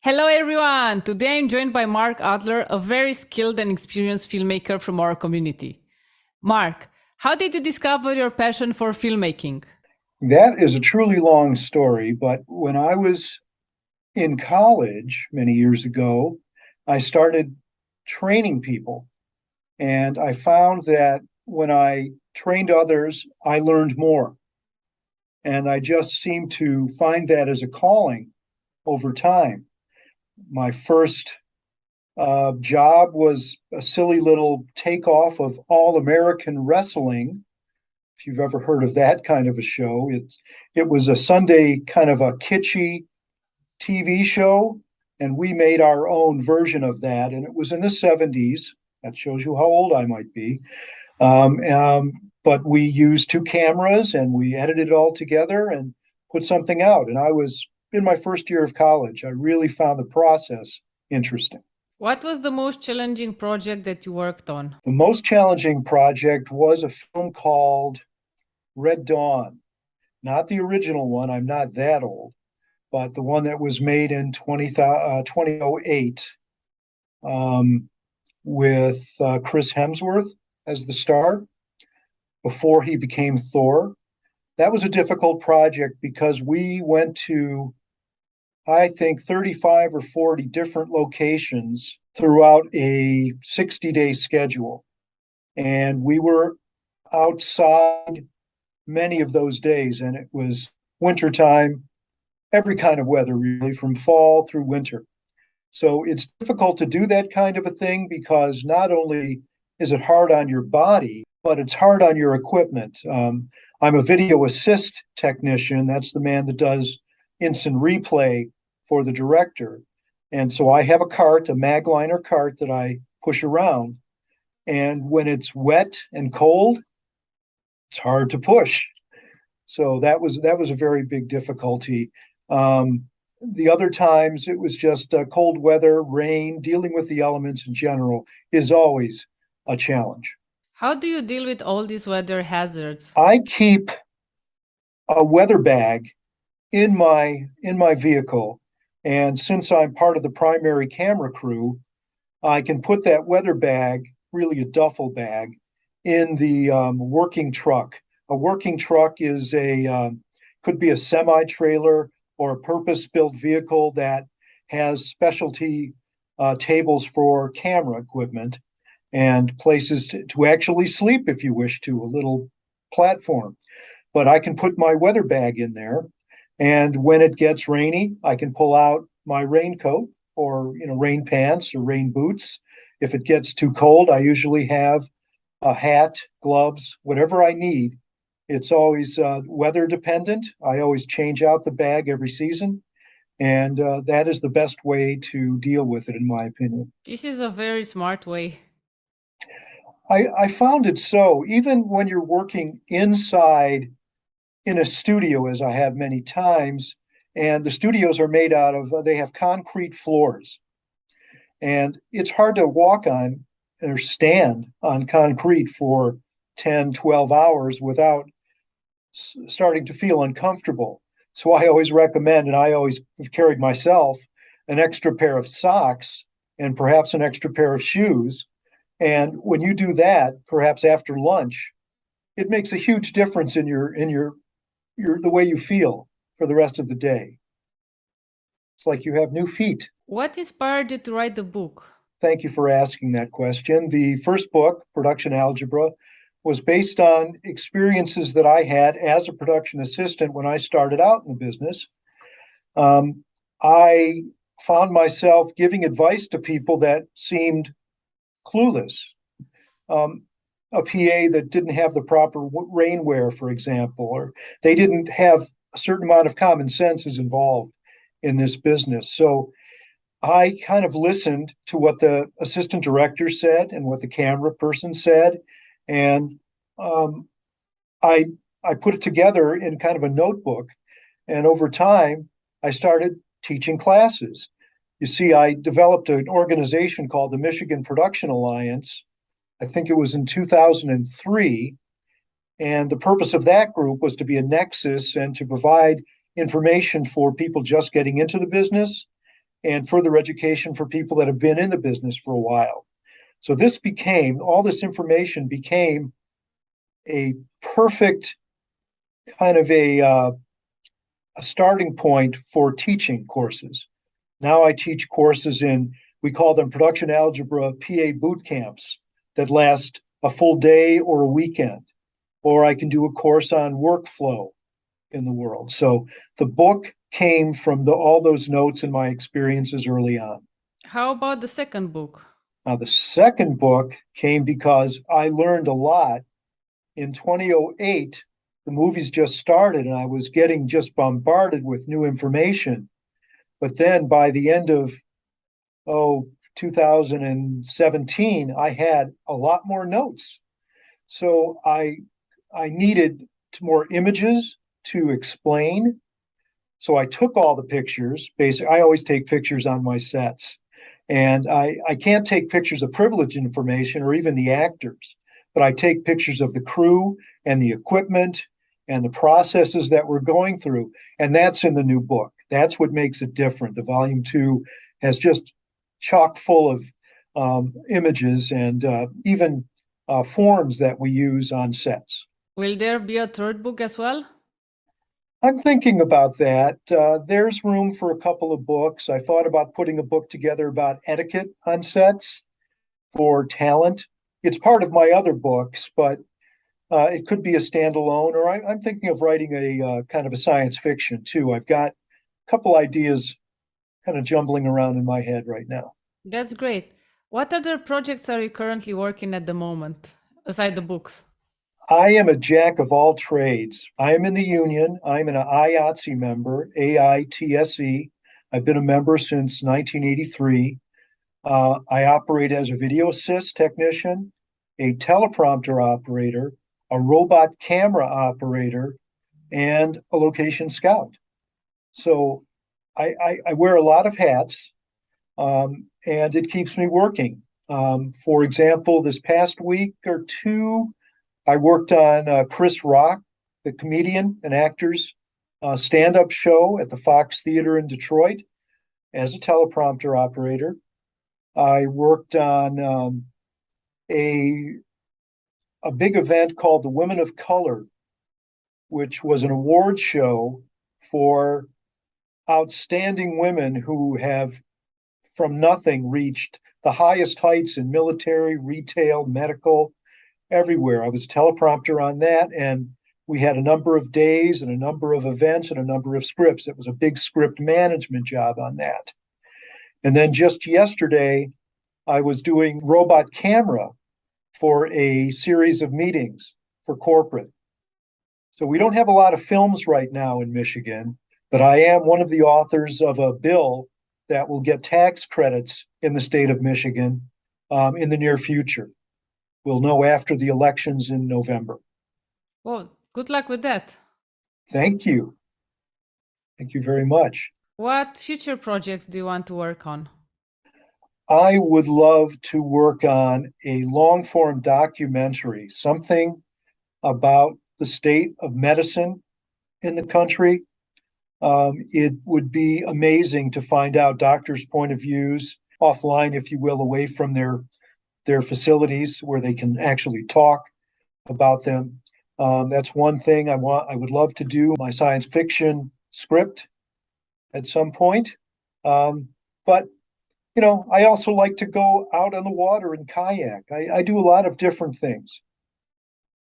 Hello, everyone. Today I'm joined by Mark Adler, a very skilled and experienced filmmaker from our community. Mark, how did you discover your passion for filmmaking? That is a truly long story, but when I was in college many years ago, I started training people. And I found that when I trained others, I learned more. And I just seemed to find that as a calling over time. My first job was a silly little takeoff of All American Wrestling. If you've ever heard of that kind of a show, it was a Sunday kind of a kitschy TV show, and we made our own version of that. And it was in the 70s. That shows you how old I might be. Um, um, but we used two cameras and we edited it all together and put something out. And I was in my first year of college. I really found the process interesting. What was the most challenging project that you worked on? The most challenging project was a film called Red Dawn, not the original one. I'm not that old, but the one that was made in 2008 um, with Chris Hemsworth as the star before he became Thor. That was a difficult project because we went to, I think, 35 or 40 different locations throughout a 60-day schedule. And we were outside many of those days, and it was wintertime, every kind of weather, really, from fall through winter. So it's difficult to do that kind of a thing because not only is it hard on your body, but it's hard on your equipment. I'm a video assist technician. That's the man that does instant replay for the director. And so I have a cart, a Magliner cart that I push around. And when it's wet and cold, it's hard to push. So that was a very big difficulty. The other times it was just cold weather, rain, dealing with the elements in general is always a challenge. How do you deal with all these weather hazards? I keep a weather bag in my vehicle, and since I'm part of the primary camera crew, I can put that weather bag, really a duffel bag, in the working truck. A working truck is a could be a semi trailer or a purpose built vehicle that has specialty tables for camera equipment and places to actually sleep if you wish to, a little platform. But I can put my weather bag in there, and when it gets rainy, I can pull out my raincoat or rain pants or rain boots. If it gets too cold, I usually have a hat, gloves, whatever I need. It's always weather dependent. I always change out the bag every season, and that is the best way to deal with it, in my opinion. This is a very smart way. I found it so, even when you're working inside in a studio, as I have many times, and the studios are made out of, they have concrete floors, and it's hard to walk on or stand on concrete for 10, 12 hours without starting to feel uncomfortable. So I always recommend, and I always have carried myself, an extra pair of socks and perhaps an extra pair of shoes. And when you do that, perhaps after lunch, it makes a huge difference in your the way you feel for the rest of the day. It's like you have new feet. What inspired you to write the book? Thank you for asking that question. The first book, Production Algebra, was based on experiences that I had as a production assistant when I started out in the business. I found myself giving advice to people that seemed clueless. Um, a PA that didn't have the proper rainwear, for example, or they didn't have a certain amount of common sense is involved in this business. So I kind of listened to what the assistant director said and what the camera person said, and um, I I put it together in kind of a notebook. And over time, I started teaching classes. You see, I developed an organization called the Michigan Production Alliance. I think it was in 2003. And the purpose of that group was to be a nexus and to provide information for people just getting into the business and further education for people that have been in the business for a while. So all this information became a perfect kind of a starting point for teaching courses. Now I teach courses we call them production algebra PA boot camps that last a full day or a weekend, or I can do a course on workflow in the world. So the book came from all those notes and my experiences early on. How about the second book? Now, the second book came because I learned a lot. In 2008, the movies just started and I was getting just bombarded with new information. But then by the end of 2017, I had a lot more notes. So I needed more images to explain. So I took all the pictures. Basically, I always take pictures on my sets. And I can't take pictures of privileged information or even the actors, but I take pictures of the crew and the equipment and the processes that we're going through. And that's in the new book. That's what makes it different. The volume 2 has just chock full of images and even forms that we use on sets. Will there be a third book as well? I'm thinking about that. There's room for a couple of books. I thought about putting a book together about etiquette on sets for talent. It's part of my other books, but it could be a standalone, or I'm thinking of writing a kind of a science fiction too. I've got a couple ideas kind of jumbling around in my head right now. That's great. What other projects are you currently working at the moment, aside the books? I am a jack of all trades. I am in the union. I'm an IATSE member, AITSE. I've been a member since 1983. I operate as a video assist technician, a teleprompter operator, a robot camera operator, and a location scout. So I wear a lot of hats, and it keeps me working. For example, this past week or two, I worked on Chris Rock, the comedian and actor's stand-up show at the Fox Theater in Detroit as a teleprompter operator. I worked on a big event called the Women of Color, which was an award show for outstanding women who have, from nothing, reached the highest heights in military, retail, medical, everywhere. I was a teleprompter on that, and we had a number of days and a number of events and a number of scripts. It was a big script management job on that. And then just yesterday, I was doing robot camera for a series of meetings for corporate. So we don't have a lot of films right now in Michigan, but I am one of the authors of a bill that will get tax credits in the state of Michigan in the near future. We'll know after the elections in November. Well, good luck with that. Thank you. Thank you very much. What future projects do you want to work on? I would love to work on a long form documentary, something about the state of medicine in the country. It would be amazing to find out doctors' point of views offline, if you will, away from their facilities where they can actually talk about them. That's one thing I would love to do my science fiction script at some point. But I also like to go out on the water and kayak. I do a lot of different things.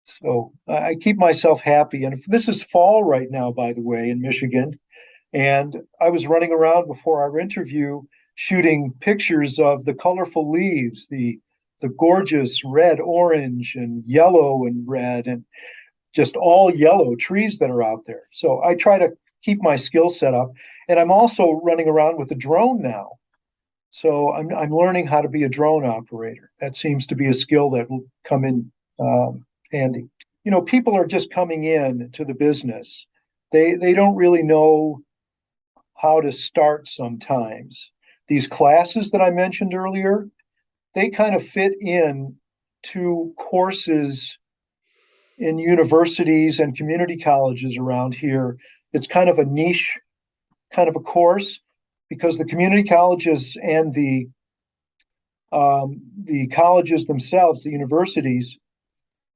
So I keep myself happy. And this is fall right now, by the way, in Michigan. And I was running around before our interview shooting pictures of the colorful leaves, the gorgeous red, orange, and yellow and red, and just all yellow trees that are out there. So I try to keep my skill set up. And I'm also running around with a drone now. So I'm learning how to be a drone operator. That seems to be a skill that will come in handy. People are just coming in to the business. They don't really know how to start sometimes. These classes that I mentioned earlier, they kind of fit in to courses in universities and community colleges around here. It's kind of a niche kind of a course, because the community colleges and the colleges themselves, the universities,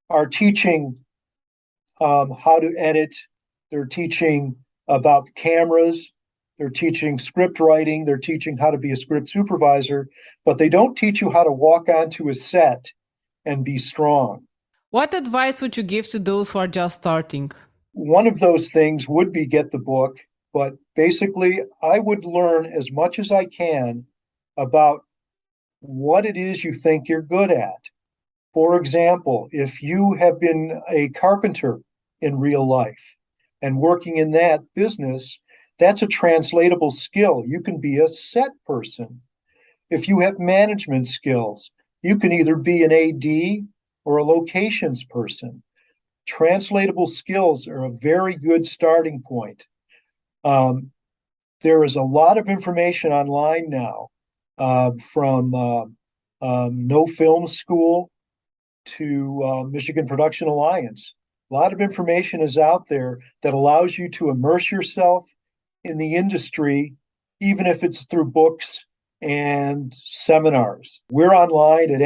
are teaching how to edit. They're teaching about cameras. They're teaching script writing. They're teaching how to be a script supervisor, but they don't teach you how to walk onto a set and be strong. What advice would you give to those who are just starting? One of those things would be get the book, but basically, I would learn as much as I can about what it is you think you're good at. For example, if you have been a carpenter in real life and working in that business, that's a translatable skill. You can be a set person. If you have management skills, you can either be an AD or a locations person. Translatable skills are a very good starting point. There is a lot of information online now, from No Film School to Michigan Production Alliance. A lot of information is out there that allows you to immerse yourself in the industry, even if it's through books and seminars. We're online at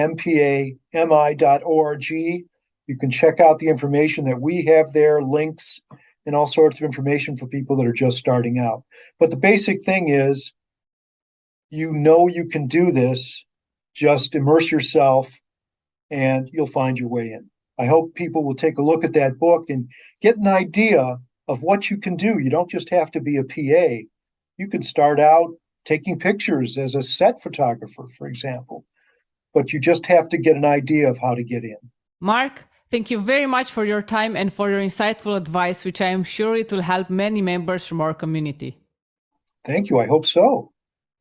mpami.org. You can check out the information that we have there, links, and all sorts of information for people that are just starting out. But the basic thing is, you know you can do this, just immerse yourself and you'll find your way in. I hope people will take a look at that book and get an idea of what you can do. You don't just have to be a PA. You can start out taking pictures as a set photographer, for example, but you just have to get an idea of how to get in. Mark, thank you very much for your time and for your insightful advice, which I am sure it will help many members from our community. Thank you. I hope so.